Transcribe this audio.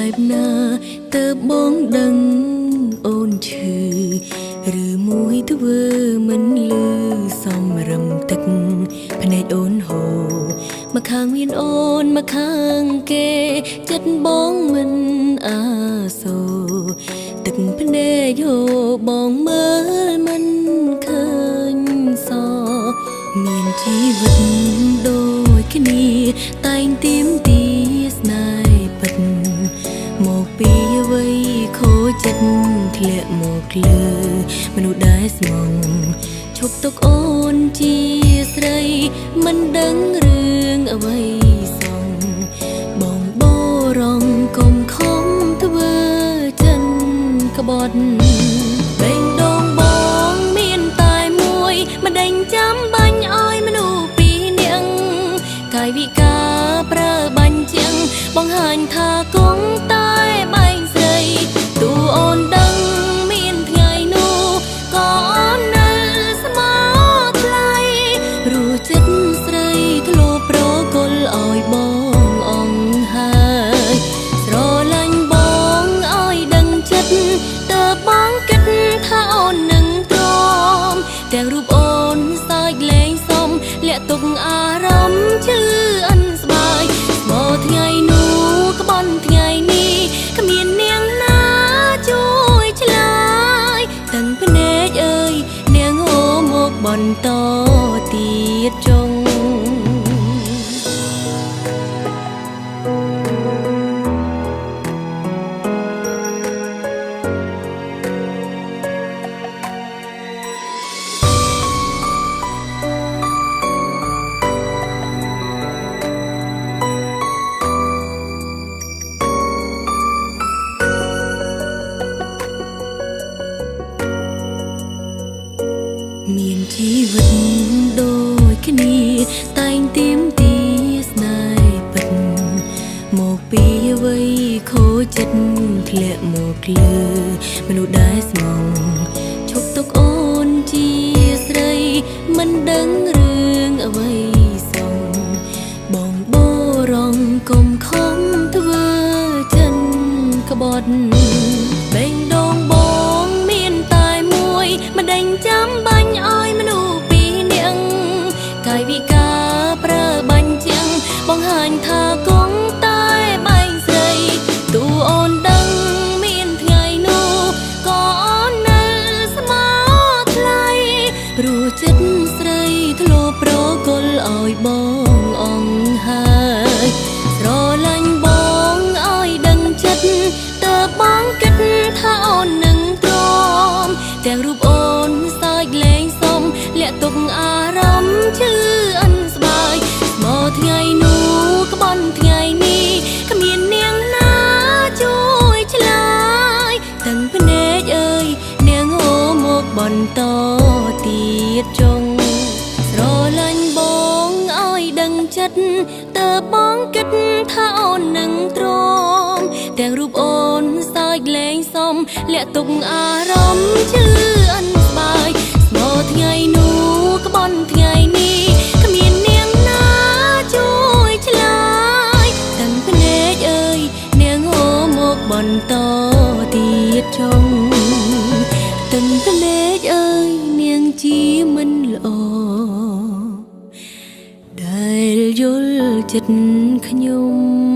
បែបណាទើបបងដឹងអូនឈឺឬមួយធ្វើមិនលឺសំរឹមទឹកភ្នែកអូនហូរមកខាងមានអូនមកខាងគេចិត្តបងមិនអាសូរទឹកភ្នែកហូរបងមើលមិនឃើញសមានជីវិតដូចគ្នាតែងទៀមទីស្នេហ៍ពិតមកពីអ្វីខូចចិត្តធ្លាក់មកលើមនុស្សដែលស្មងឈប់ទុកអូនជាស្រីមិនដឹងរឿងអ្វីសងបងបរងកុំខំធ្វើចិនក្បត់បេងដូងបងមានតែមួយមិនដេញចាំបាញ់ឲ្យមនុស្សពីរនាក់កាយវិការប្រើបាញ់ជាងបង្ហាញថាគង់តែបែងស្រីទូអូនដឹងមានថ្ងៃនោះក៏អូននៅស្មោះថ្លៃរੂចិត្តស្រីធ្លាប់ប្រគល់ឲ្យបងអង្ហើយស្រឡាញ់បងឲ្យដឹងចិត្តតើបងគិតថាអូននឹងទ្រាំទាំងរូបអូនសាច់លេងសំលាក់ទុកអារម្មណ៍ជឿអិនស្បាយមកថ្ងៃនោះក្បន់ថ្ងៃនេះគ្មាននាងណាជួយឆ្លើយទាំងភ្នែកអើយនាងហូរមកបន្តទៀតចុងមានជីវិតដូចគ្នាតែងទៀមទីស្នេហ៍ពិតមកពីអ្វីខូចចិត្តធ្លាក់មកលើមនុស្សដែលស្មងឈប់ទុកអូនជាស្រីមិនដឹងរឿងអ្វីសងបងបរងកុំខំធ្វើចិនក្បត់បេងដូងបងមានតែមួយមិនដេញចាំបាញ់ឲ្យមនុស្សពីរនាក់កាយវិការប្រើបាញ់ជាងបង្ហាញថាគង់តែបែងស្រីទូអូនដឹងមានថ្ងៃនោះក៏អូននៅស្មោះថ្លៃរੂចិត្តស្រីធ្លាប់ប្រគល់ឲ្យបងអង្ហើយស្រឡាញ់បងឲ្យដឹងចិត្តតើបងគិតថាអូននឹងទ្រាំទាំងរូបអូនសាច់លេងសំលាក់ទុកអារម្មណ៍ជឿអិនស្បាយមកថ្ងៃនោះក្បន់ថ្ងៃនេះគ្មាននាងណាជួយឆ្លើយទាំងភ្នែកអើយនាងហូរមកបន្តទៀតចុងស្រឡាញ់បងឲ្យដឹងចិត្តតើបងគិតថាអូននឹងទ្រាំទាំងរូបអូនសាច់លេងសំលាក់ទុកអារម្មណ៍ជឿអិនស្បាយមកថ្ងៃនោះក្បន់ថ្ងៃនេះគ្មាននាងណាជួយឆ្លើយទាំងភ្នែកអើយនាងហូរមកបន្តទៀតចុងទាំងភ្នែកអើយនាងជាមិនល្អដែលយល់ចិត្តខ្ញុំ